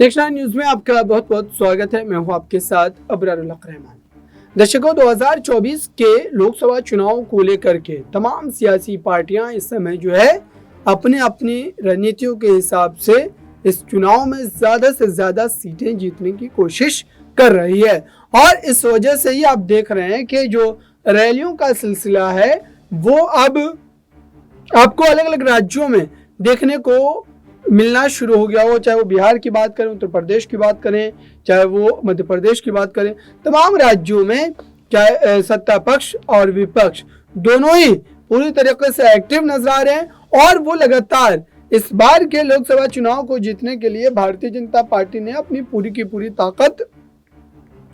Next news में आपका बहुत बहुत स्वागत है। मैं हूं आपके साथ अबरारुल हक रहमान। दर्शकों, 2024 के लोकसभा चुनाव को लेकर के तमाम सियासी पार्टियां इस समय जो है अपने अपनी रणनीतियों के हिसाब से इस चुनाव में ज्यादा से ज्यादा सीटें जीतने की कोशिश कर रही है। और इस वजह से ही आप देख रहे हैं कि जो रैलियों का सिलसिला है वो अब आपको अलग अलग राज्यों में देखने को मिलना शुरू हो गया हो। चाहे वो बिहार की बात करें, उत्तर प्रदेश की बात करें, चाहे वो मध्य प्रदेश की बात करें, तमाम राज्यों में चाहे सत्ता पक्ष और विपक्ष दोनों ही पूरी तरीके से एक्टिव नजर आ रहे हैं। और वो लगातार इस बार के लोकसभा चुनाव को जीतने के लिए भारतीय जनता पार्टी ने अपनी पूरी की पूरी ताकत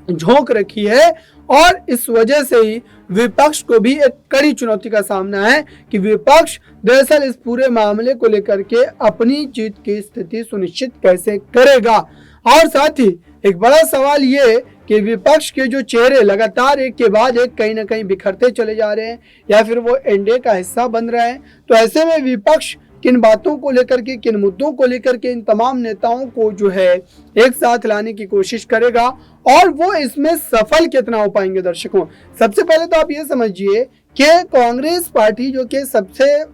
झोंक रखी है। और इस वजह से ही विपक्ष को भी एक कड़ी चुनौती का सामना है कि विपक्ष दरअसल इस पूरे मामले को लेकर के अपनी जीत की स्थिति सुनिश्चित कैसे करेगा। और साथ ही एक बड़ा सवाल ये कि विपक्ष के जो चेहरे लगातार एक के बाद एक कहीं ना कहीं बिखरते चले जा रहे हैं या फिर वो एनडीए का हिस्सा बन रहे हैं। तो ऐसे में विपक्ष किन बातों को लेकर के, किन मुद्दों को लेकर के इन तमाम नेताओं को जो है एक साथ लाने की कोशिश करेगा और वो इसमें सफल कितना हो पाएंगे। दर्शकों, सबसे पहले तो आप ये समझिए कि कांग्रेस पार्टी जो कि सबसे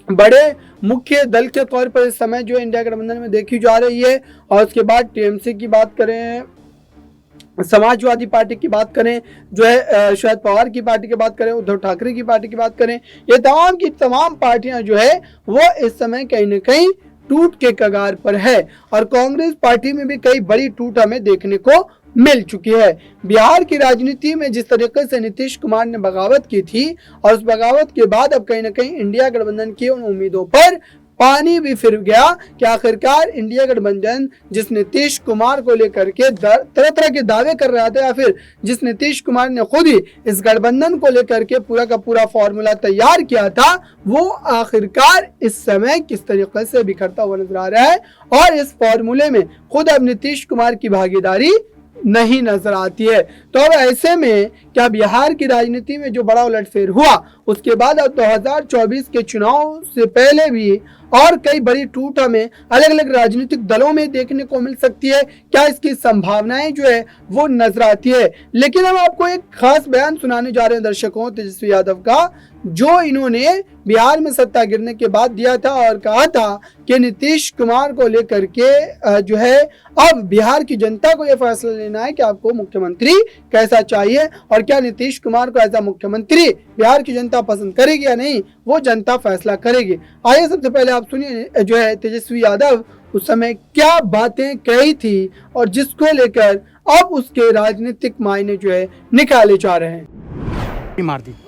बड़े मुख्य दल के तौर पर इस समय जो इंडिया गठबंधन में देखी जा रही है, और उसके बाद टीएमसी की बात करें, समाजवादी पार्टी की बात करें, जो है शरद पवार की पार्टी की बात करें, उद्धव ठाकरे की पार्टी की बात करें, ये तमाम की तमाम पार्टियां जो है वो इस समय कहीं न कहीं टूट के कगार पर है। और कांग्रेस पार्टी में भी कई बड़ी टूट हमें देखने को मिल चुकी है। बिहार की राजनीति में जिस तरीके से नीतीश कुमार ने बगावत की थी और उस बगावत के बाद अब कहीं न कहीं इंडिया गठबंधन की उन उम्मीदों पर पानी भी फिर गया कि आखिरकार इंडिया गठबंधन जिस नीतीश कुमार को लेकर के तरह तरह के दावे कर रहा था, या फिर जिस नीतीश कुमार ने खुद ही इस गठबंधन को लेकर के पूरा का पूरा फॉर्मूला तैयार किया था, वो आखिरकार इस समय किस तरीके से बिखरता हुआ नजर आ रहा है। और इस फॉर्मूले में खुद अब नीतीश कुमार की भागीदारी नहीं नजर आती है। तो अब ऐसे में क्या बिहार की राजनीति में जो बड़ा उलटफेर हुआ उसके बाद अब 2024 के चुनाव से पहले भी और कई बड़ी टूट हमें अलग अलग राजनीतिक दलों में देखने को मिल सकती है। क्या इसकी संभावनाएं जो है वो नजर आती है। लेकिन हम आपको एक खास बयान सुनाने जा रहे हैं दर्शकों, तेजस्वी यादव का, जो इन्होंने बिहार में सत्ता गिरने के बाद दिया था और कहा था कि नीतीश कुमार को लेकर के जो है अब बिहार की जनता को यह फैसला लेना है कि आपको मुख्यमंत्री कैसा चाहिए और क्या नीतीश कुमार को ऐसा मुख्यमंत्री बिहार की जनता पसंद करेगी या नहीं, वो जनता फैसला करेगी। आइए सबसे पहले आप सुनिए जो है तेजस्वी यादव उस समय क्या बातें कही थी और जिसको लेकर अब उसके राजनीतिक मायने जो है निकाले जा रहे हैं।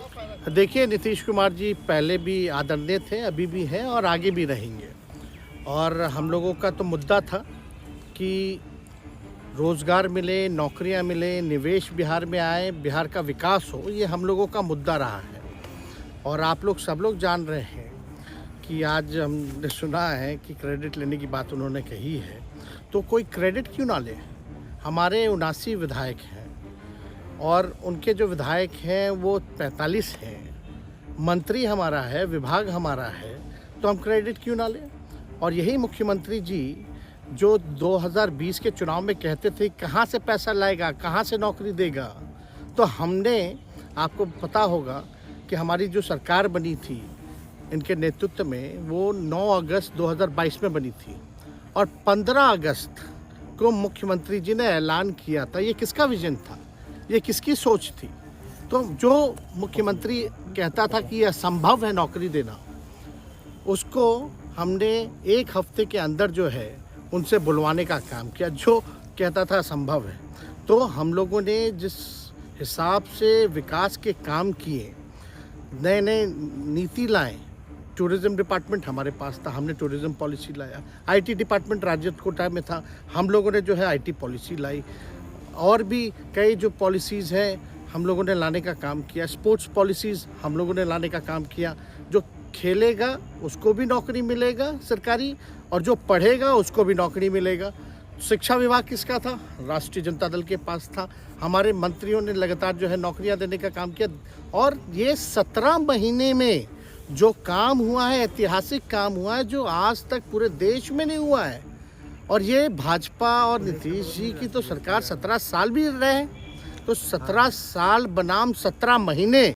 देखिए, नीतीश कुमार जी पहले भी आदरणीय थे, अभी भी हैं और आगे भी रहेंगे। और हम लोगों का तो मुद्दा था कि रोज़गार मिले, नौकरियां मिले, निवेश बिहार में आए, बिहार का विकास हो, ये हम लोगों का मुद्दा रहा है। और आप लोग सब लोग जान रहे हैं कि आज हमने सुना है कि क्रेडिट लेने की बात उन्होंने कही है, तो कोई क्रेडिट क्यों ना ले। हमारे 79 विधायक हैं और उनके जो विधायक हैं वो 45 हैं, मंत्री हमारा है, विभाग हमारा है, तो हम क्रेडिट क्यों ना लें। और यही मुख्यमंत्री जी जो 2020 के चुनाव में कहते थे कहाँ से पैसा लाएगा, कहाँ से नौकरी देगा, तो हमने, आपको पता होगा कि हमारी जो सरकार बनी थी इनके नेतृत्व में, वो 9 अगस्त 2022 में बनी थी और 15 अगस्त को मुख्यमंत्री जी ने ऐलान किया था। ये किसका विजन था, ये किसकी सोच थी। तो जो मुख्यमंत्री कहता था कि यह असंभव है नौकरी देना, उसको हमने एक हफ्ते के अंदर जो है उनसे बुलवाने का काम किया, जो कहता था असंभव है। तो हम लोगों ने जिस हिसाब से विकास के काम किए, नए नए नीति लाए, टूरिज़्म डिपार्टमेंट हमारे पास था, हमने टूरिज़्म पॉलिसी लाया। आईटी डिपार्टमेंट राज्य कोटा में था, हम लोगों ने जो है आईटी पॉलिसी लाई। और भी कई जो पॉलिसीज़ हैं हम लोगों ने लाने का काम किया। स्पोर्ट्स पॉलिसीज़ हम लोगों ने लाने का काम किया। जो खेलेगा उसको भी नौकरी मिलेगा सरकारी, और जो पढ़ेगा उसको भी नौकरी मिलेगा। शिक्षा विभाग किसका था, राष्ट्रीय जनता दल के पास था। हमारे मंत्रियों ने लगातार जो है नौकरियां देने का काम किया। और ये 17 महीने में जो काम हुआ है, ऐतिहासिक काम हुआ है, जो आज तक पूरे देश में नहीं हुआ है। और ये भाजपा और नीतीश जी की तो सरकार 17 साल भी रहे हैं, तो 17 साल बनाम 17 महीने।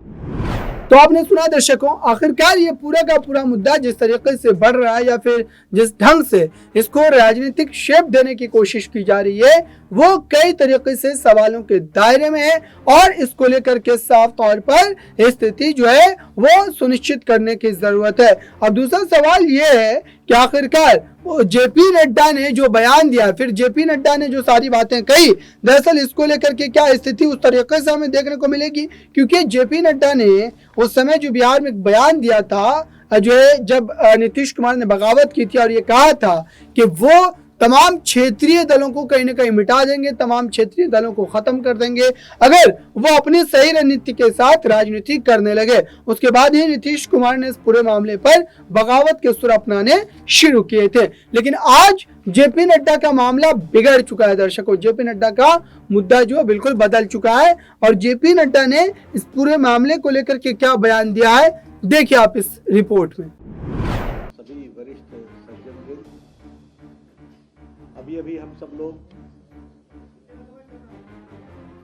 तो आपने सुना दर्शकों, आखिरकार ये पूरा का पूरा मुद्दा जिस तरीके से बढ़ रहा है या फिर जिस ढंग से इसको राजनीतिक शेप देने की कोशिश की जा रही है, वो कई तरीके से सवालों के दायरे में है और इसको लेकर के साफ तौर पर स्थिति जो है वो सुनिश्चित करने की जरूरत है। अब दूसरा सवाल ये है कि आखिरकार जेपी नड्डा ने जो बयान दिया, फिर जेपी नड्डा ने जो सारी बातें कही, दरअसल इसको लेकर के क्या स्थिति उस तरीके से हमें देखने को मिलेगी? क्योंकि जेपी नड्डा ने उस समय जो बिहार में एक बयान दिया था, जो है जब नीतीश कुमार ने बगावत की थी और ये कहा था कि वो तमाम क्षेत्रीय दलों को कहीं ना कहीं मिटा देंगे, तमाम क्षेत्रीय दलों को खत्म कर देंगे अगर वो अपनी सही रणनीति के साथ राजनीति करने लगे। उसके बाद ही नीतीश कुमार ने इस पूरे मामले पर बगावत के सुर अपनाने शुरू किए थे। लेकिन आज जेपी नड्डा का मामला बिगड़ चुका है दर्शकों, जेपी नड्डा का मुद्दा जो बिल्कुल बदल चुका है और जेपी नड्डा ने इस पूरे मामले को लेकर के क्या बयान दिया है, देखिए आप इस रिपोर्ट में। सभी वरिष्ठ सज्जनवृंद, अभी हम सब लोग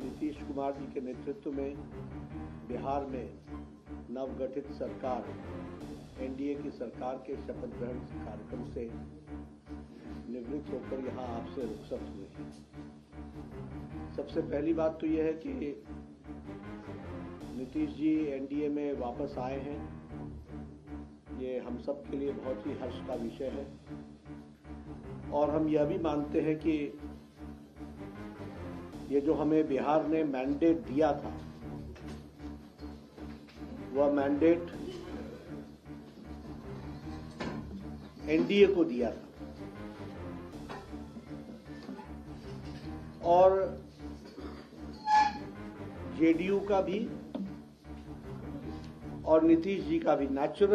नीतीश कुमार जी के नेतृत्व में बिहार में नवगठित सरकार एनडीए की सरकार के शपथ ग्रहण कार्यक्रम से निवृत्त होकर यहाँ आपसे रुखसत हुए हैं। सबसे पहली बात तो यह है कि नीतीश जी एनडीए में वापस आए हैं, ये हम सब के लिए बहुत ही हर्ष का विषय है और हम यह भी मानते हैं कि ये जो हमें बिहार ने मैंडेट दिया था, वह मैंडेट एनडीए को दिया था और जेडीयू का भी और नीतीश जी का भी नेचुरल।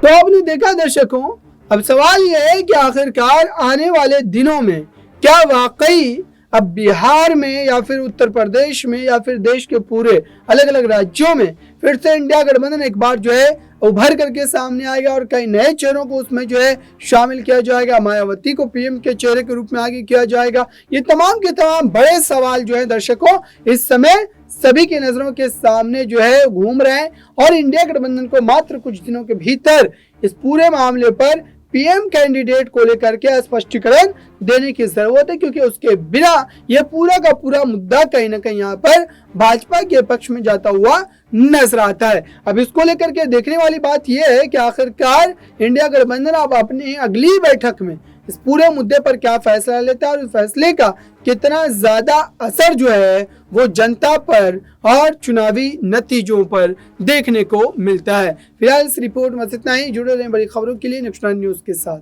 तो आपने देखा दर्शकों, अब सवाल यह है कि आखिरकार आने वाले दिनों में क्या वाकई अब बिहार में या फिर उत्तर प्रदेश में या फिर देश के पूरे अलग अलग राज्यों में फिर से इंडिया गठबंधन एक बार जो है उभर करके सामने आएगा और कई नए चेहरों को उसमें जो है शामिल किया जाएगा, मायावती को पीएम के चेहरे के रूप में आगे किया जाएगा। ये तमाम के तमाम बड़े सवाल जो है दर्शकों इस समय सभी की नजरों के सामने जो है घूम रहे हैं और इंडिया गठबंधन को मात्र कुछ दिनों के भीतर इस पूरे मामले पर पीएम कैंडिडेट को लेकर के स्पष्टीकरण देने की जरूरत है, क्योंकि उसके बिना यह पूरा का पूरा मुद्दा कहीं ना कहीं यहाँ पर भाजपा के पक्ष में जाता हुआ नजर आता है। अब इसको लेकर के देखने वाली बात यह है कि आखिरकार इंडिया गठबंधन अब अपनी अगली बैठक में इस पूरे मुद्दे पर क्या फैसला लेता है और इस फैसले का कितना ज्यादा असर जो है वो जनता पर और चुनावी नतीजों पर देखने को मिलता है। फिलहाल इस रिपोर्ट में इतना ही। जुड़े रहें बड़ी खबरों के लिए नेक्स्ट न्यूज के साथ।